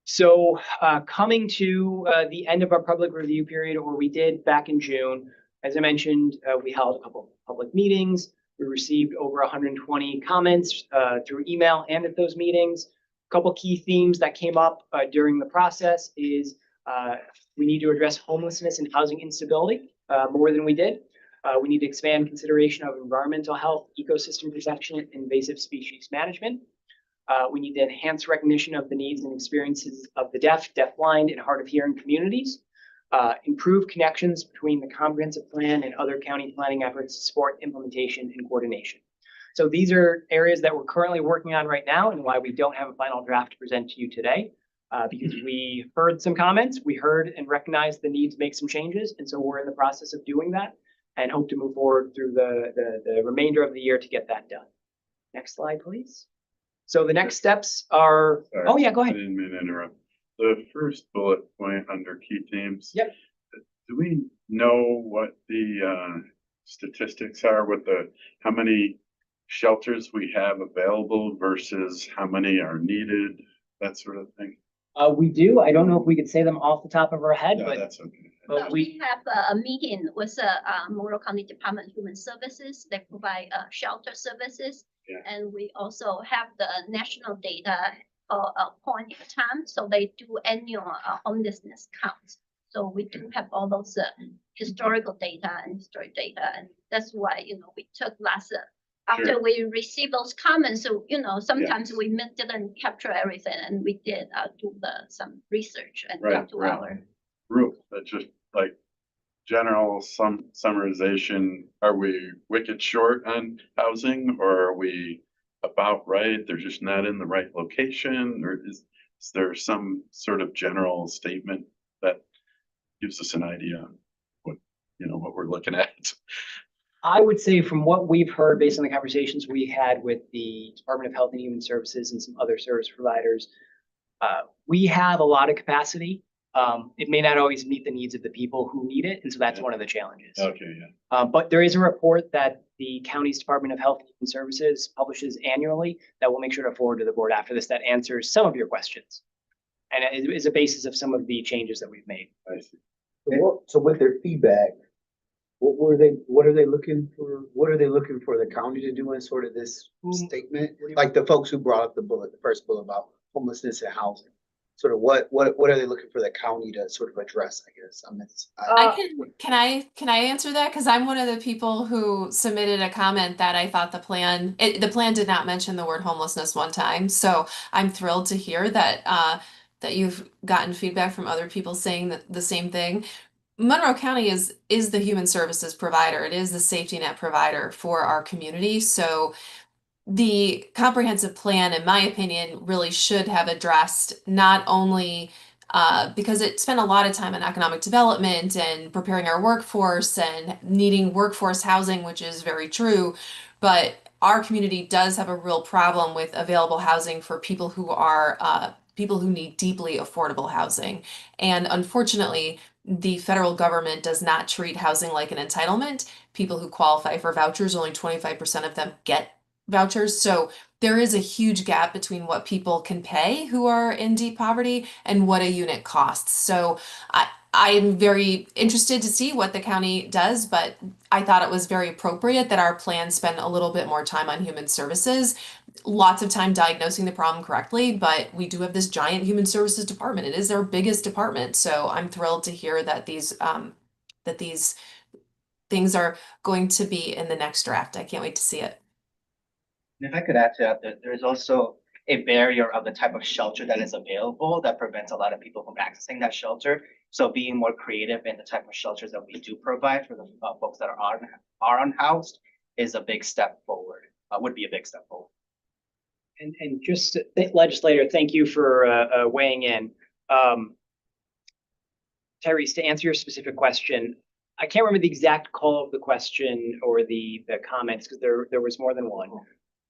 So coming to the end of our public review period, or we did back in June, as I mentioned, we held a couple public meetings. We received over 120 comments through email and at those meetings. A couple key themes that came up during the process is we need to address homelessness and housing instability more than we did. We need to expand consideration of environmental health, ecosystem protection, and invasive species management. We need to enhance recognition of the needs and experiences of the deaf, deafblind, and hard of hearing communities. Improve connections between the comprehensive plan and other county planning efforts to support implementation and coordination. So these are areas that we're currently working on right now and why we don't have a final draft to present to you today. Because we heard some comments, we heard and recognized the need to make some changes. And so we're in the process of doing that and hope to move forward through the remainder of the year to get that done. Next slide, please. So the next steps are, Sorry, oh yeah, go I ahead. didn't mean to interrupt. The first bullet point under key themes. Yep. Do we know what the statistics are with how many shelters we have available versus how many are needed, that sort of thing? We do. I don't know if we could say them off the top of our head, No, but that's okay. We have a meeting with Morrow County Department of Human Services. They provide shelter services. Yeah. And we also have the national data for a point in time. So they do annual homelessness counts. So we do have all those historical data and historic data. And that's why, we took last, after we received those comments, so, sometimes we didn't capture everything, and we did do some research and talk to our Ruth, that's just like general summarization. Are we wicked short on housing, or are we about right? They're just not in the right location, or is there some sort of general statement that gives us an idea on what we're looking at? I would say from what we've heard based on the conversations we had with the Department of Health and Human Services and some other service providers, we have a lot of capacity. It may not always meet the needs of the people who need it, and so that's one of the challenges. Okay, yeah. But there is a report that the county's Department of Health and Human Services publishes annually that we'll make sure to forward to the board after this that answers some of your questions. And it is a basis of some of the changes that we've made. I see. So with their feedback, what are they looking for the county to do in sort of this statement? Like the folks who brought up the first bullet about homelessness and housing. Sort of what are they looking for the county to sort of address, I guess? I mean, Can I answer that? Because I'm one of the people who submitted a comment that I thought the plan did not mention the word homelessness one time. So I'm thrilled to hear that you've gotten feedback from other people saying that the same thing. Monroe County is the human services provider. It is the safety net provider for our community. So the comprehensive plan, in my opinion, really should have addressed not only because it spent a lot of time on economic development and preparing our workforce and needing workforce housing, which is very true, but our community does have a real problem with available housing for people who are people who need deeply affordable housing. And unfortunately, the federal government does not treat housing like an entitlement. People who qualify for vouchers, only 25% of them get vouchers. So there is a huge gap between what people can pay who are in deep poverty and what a unit costs. So I'm very interested to see what the county does, but I thought it was very appropriate that our plan spend a little bit more time on human services. Lots of time diagnosing the problem correctly, but we do have this giant human services department. It is our biggest department. So I'm thrilled to hear that these things are going to be in the next draft. I can't wait to see it. And if I could add to that, there is also a barrier of the type of shelter that is available that prevents a lot of people from accessing that shelter. So being more creative in the type of shelters that we do provide for the folks that are unhoused is a big step forward, would be a big step forward. And just legislator, thank you for weighing in. Tyrese, to answer your specific question, I can't remember the exact call of the question or the comments because there was more than one.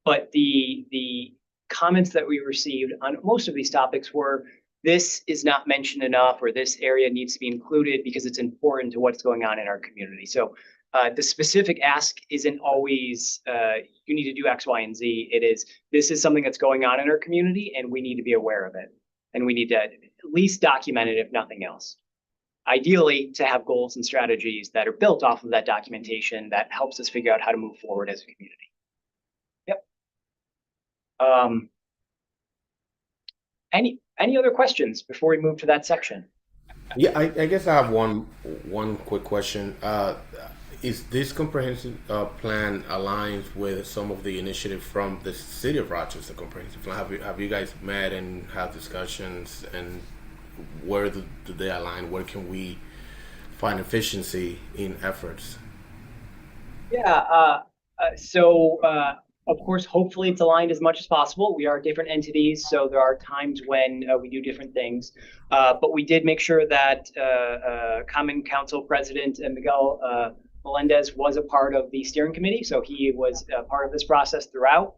But the comments that we received on most of these topics were, this is not mentioned enough, or this area needs to be included because it's important to what's going on in our community. So the specific ask isn't always, you need to do X, Y, and Z. It is, this is something that's going on in our community and we need to be aware of it. And we need to at least document it, if nothing else. Ideally, to have goals and strategies that are built off of that documentation that helps us figure out how to move forward as a community. Yep. Any other questions before we move to that section? Yeah, I guess I have one quick question. Is this comprehensive plan aligned with some of the initiative from the city of Rochester comprehensive plan? Have you guys met and had discussions, and where do they align? Where can we find efficiency in efforts? Yeah, so of course, hopefully it's aligned as much as possible. We are different entities, so there are times when we do different things. But we did make sure that Common Council President Miguel Melendez was a part of the steering committee, so he was a part of this process throughout.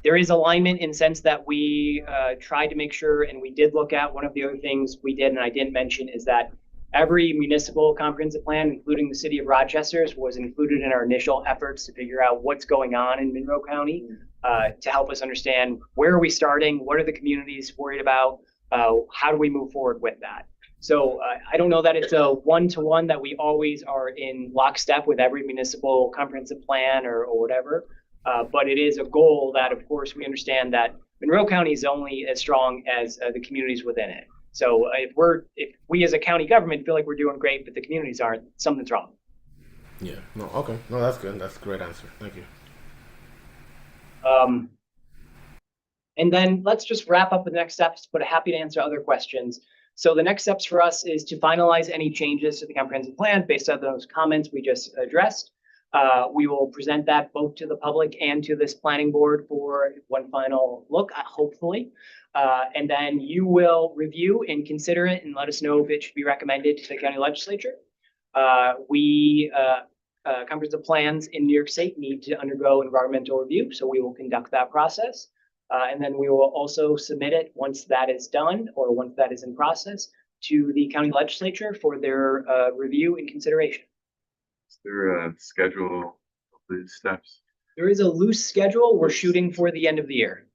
There is alignment in the sense that we tried to make sure, and we did look at, one of the other things we did and I didn't mention is that every municipal comprehensive plan, including the city of Rochester's, was included in our initial efforts to figure out what's going on in Monroe County, to help us understand where are we starting, what are the communities worried about, how do we move forward with that. So I don't know that it's a one-to-one that we always are in lockstep with every municipal comprehensive plan or whatever, but it is a goal that, of course, we understand that Monroe County is only as strong as the communities within it. So if we as a county government feel like we're doing great, but the communities aren't, something's wrong. Yeah. No. Okay. No, that's good. That's a great answer. Thank you. And then let's just wrap up the next steps, but happy to answer other questions. So the next steps for us is to finalize any changes to the comprehensive plan based on those comments we just addressed. We will present that both to the public and to this planning board for one final look, hopefully. And then you will review and consider it and let us know if it should be recommended to the county legislature. Comprehensive plans in New York State need to undergo environmental review, so we will conduct that process. And then we will also submit it once that is done, or once that is in process, to the county legislature for their review and consideration. Is there a schedule of these steps? There is a loose schedule. We're shooting for the end of the year.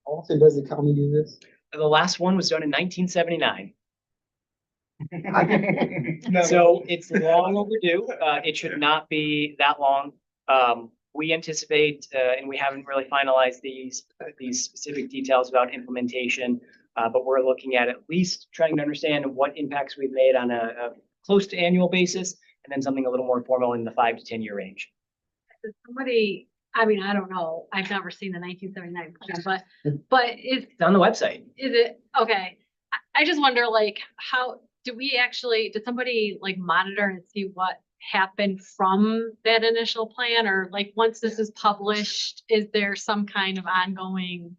How often does the county do this? The last one was done in 1979. So it's long overdue. It should not be that long. we anticipate, and we haven't really finalized these specific details about implementation, but we're looking at least trying to understand what impacts we've made on a close to annual basis, and then something a little more formal in the 5 to 10 year range. Does somebody, I mean, I don't know, I've never seen the 1979 plan, but It's on the website. is it, okay. I just wonder, like, how, did somebody like monitor and see what happened from that initial plan? Or like, once this is published, is there some kind of ongoing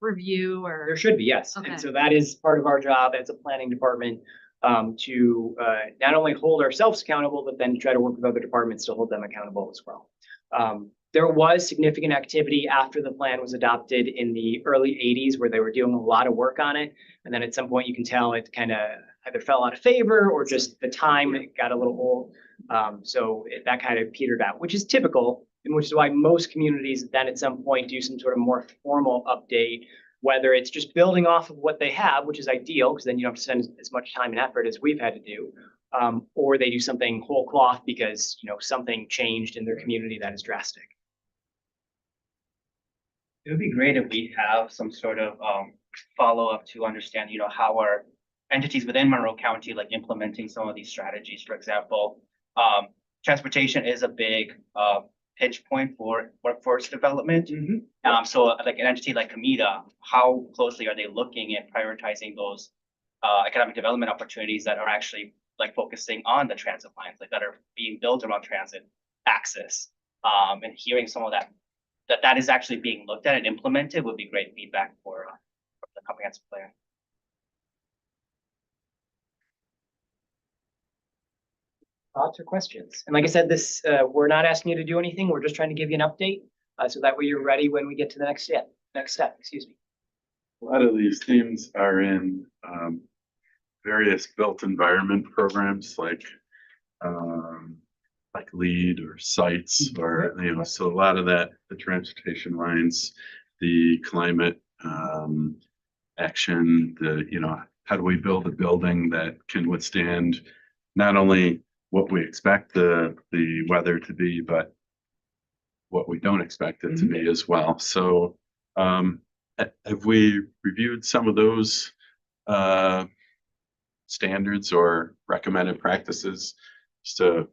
review There or? should be, yes. Okay. And so that is part of our job as a planning department, to not only hold ourselves accountable, but then try to work with other departments to hold them accountable as well. There was significant activity after the plan was adopted in the early 80s where they were doing a lot of work on it. And then at some point you can tell it kind of either fell out of favor or just the time it got a little old. That kind of petered out, which is typical, and which is why most communities then at some point do some sort of more formal update, whether it's just building off of what they have, which is ideal because then you don't have to spend as much time and effort as we've had to do, or they do something whole cloth because something changed in their community that is drastic. It would be great if we have some sort of follow-up to understand, how our entities within Monroe County, like implementing some of these strategies. For example, transportation is a big pinch point for workforce development. So like an entity like Comida, how closely are they looking at prioritizing those economic development opportunities that are actually like focusing on the transit lines, like that are being built around transit access, and hearing some of that is actually being looked at and implemented would be great feedback for the comprehensive plan. Thoughts or questions? And like I said, we're not asking you to do anything. We're just trying to give you an update, so that way you're ready when we get to the next step, excuse me. A lot of these themes are in various built environment programs like LEED or sites, or so a lot of that, the transportation lines, the climate action, how do we build a building that can withstand not only what we expect the weather to be, but what we don't expect it to be as well. So have we reviewed some of those standards or recommended practices just to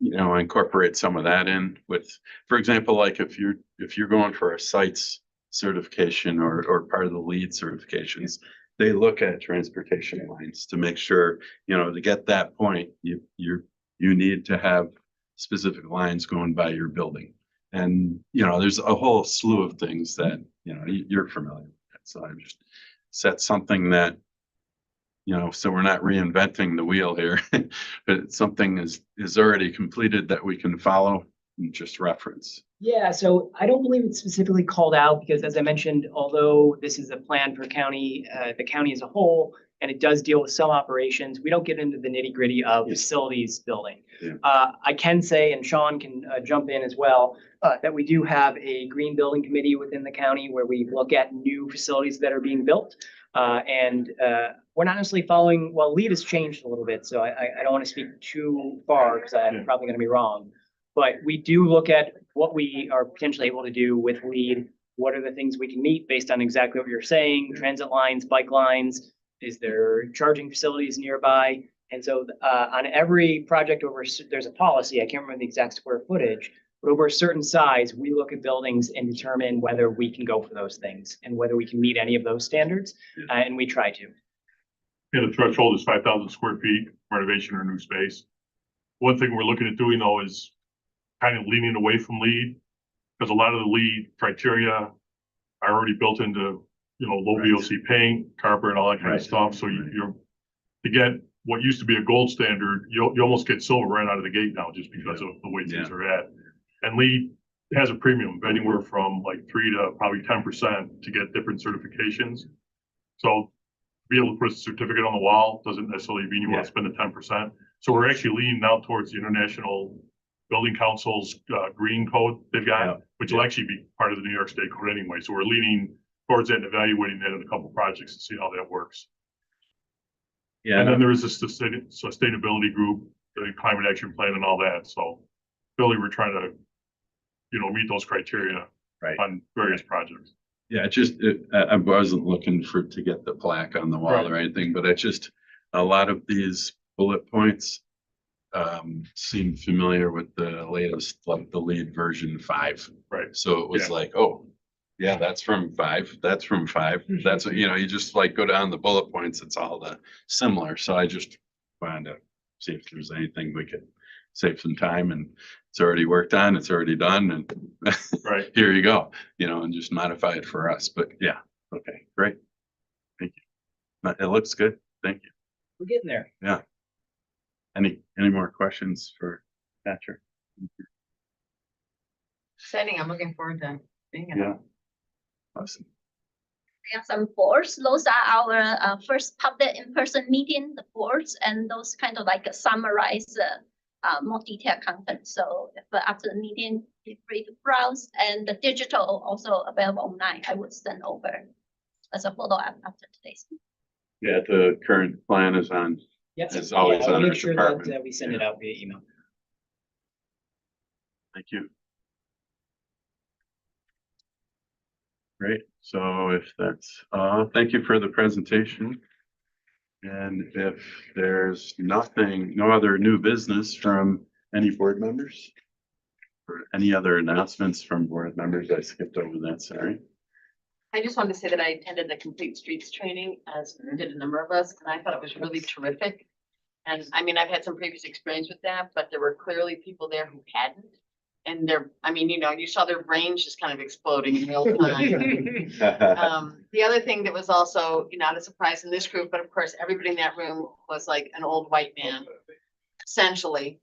incorporate some of that in with, for example, like if you're going for a sites certification or part of the LEED certifications, they look at transportation lines to make sure, to get that point, you need to have specific lines going by your building. And, there's a whole slew of things that, you're familiar with. So I just set something that, so we're not reinventing the wheel here, but something is already completed that we can follow and just reference. Yeah, so I don't believe it's specifically called out because, as I mentioned, although this is a plan for the county as a whole, and it does deal with some operations, we don't get into the nitty gritty of facilities building. Yeah. I can say, and Sean can jump in as well, that we do have a green building committee within the county where we look at new facilities that are being built. We're not necessarily following, well, LEED has changed a little bit, so I don't want to speak too far because I'm probably going to be wrong. But we do look at what we are potentially able to do with LEED. What are the things we can meet based on exactly what you're saying? Transit lines, bike lines, is there charging facilities nearby? And so on every project there's a policy, I can't remember the exact square footage, but over a certain size, we look at buildings and determine whether we can go for those things and whether we can meet any of those standards, and we try to. And the threshold is 5,000 square feet renovation or new space. One thing we're looking at doing though is kind of leaning away from LEED, because a lot of the LEED criteria are already built into, low VOC paint, carpet, and all that kind of stuff. So you're to get what used to be a gold standard, you almost get silver right out of the gate now, just because of the way things are at. And LEED has a premium of anywhere from like 3 to probably 10% to get different certifications. So to be able to put a certificate on the wall doesn't necessarily mean you want to spend the 10%. So we're actually leaning now towards the International Building Council's green code they've got, which will actually be part of the New York State code anyway. So we're leaning towards that and evaluating that in a couple projects to see how that works. Yeah. And then there is a sustainability group, the climate action plan and all that. So Really, we're trying to, meet those criteria Right. on various projects. Yeah, I wasn't looking to get the plaque on the wall or anything, but a lot of these bullet points seem familiar with the latest, like the lead version 5. Right. So it was Yeah. like, oh, yeah, that's from 5. That's from 5. That's, you just like go down the bullet points. It's all similar. So I just wanted to see if there's anything we could save some time, and it's already worked on, it's already done, and Right. here you go, and just modify it for us. But yeah, okay, great. Thank you. It looks good. Thank you. We're getting there. Yeah. Any more questions for Patrick? Exciting. I'm looking forward to being in it. Yeah. Awesome. We have some boards. Those are our first public in-person meeting, the boards, and those kind of like summarize more detailed content. So if after the meeting, feel free to browse, and the digital also available online. I would send over as a follow up after today's meeting. Yeah, the current plan is on. Yes. It's always I'll on make our sure department. that we send it out via email. Thank you. Great. So if that's, thank you for the presentation. And if there's no other new business from any board members or any other announcements from board members, I skipped over that, sorry. I just wanted to say that I attended the Complete Streets training, as did a number of us, and I thought it was really terrific. And I mean, I've had some previous experience with that, but there were clearly people there who hadn't. And you saw their brains just kind of exploding in real time. The other thing that was also, not a surprise in this group, but of course, everybody in that room was like an old white man, essentially.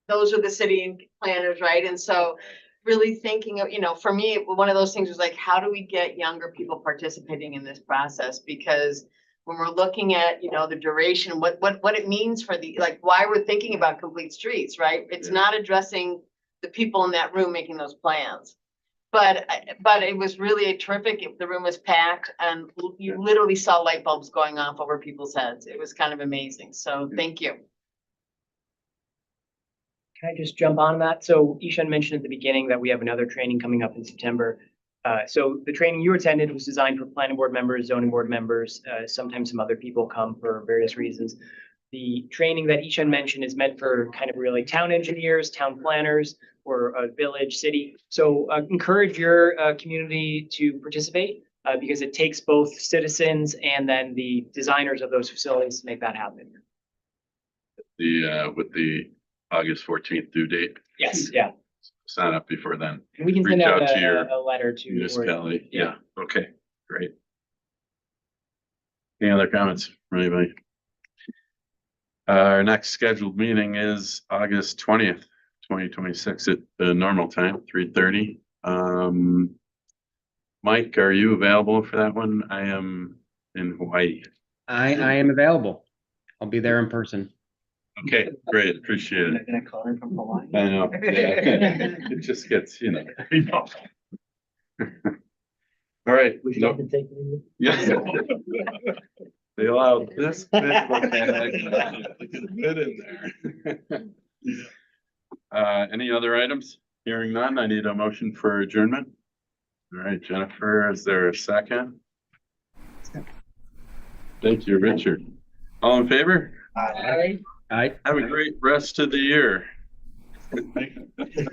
Those are the city planners, right? And so really thinking of, for me, one of those things was like, how do we get younger people participating in this process? Because when we're looking at, the duration, what it means for why we're thinking about complete streets, right? It's not addressing the people in that room making those plans. But it was really terrific. The room was packed, and you literally saw light bulbs going off over people's heads. It was kind of amazing. So thank you. Can I just jump on that? So Ishan mentioned at the beginning that we have another training coming up in September. So the training you attended was designed for planning board members, zoning board members. Sometimes some other people come for various reasons. The training that Ishan mentioned is meant for kind of really town engineers, town planners, or a village, city. So encourage your community to participate because it takes both citizens and then the designers of those facilities to make that happen. With the August 14th due date. Yes, yeah. Sign up before then. And we can send Reach out out to your a letter to municipality. Yeah. Yeah, okay, great. Any other comments from anybody? Our next scheduled meeting is August 20th, 2026 at the normal time, 3:30. Mike, are you available for that one? I am in Hawaii. I am available. I'll be there in person. Okay, great, appreciate it. Gonna call in from Hawaii. I know, yeah. It just gets, All right. We should No- have been taking Yeah. They allowed this big of a bag, they could fit in there. Any other items? Hearing none, I need a motion for adjournment. All right, Jennifer, is there a second? Thank you, Richard. All in favor? All right. Have a great rest of the year.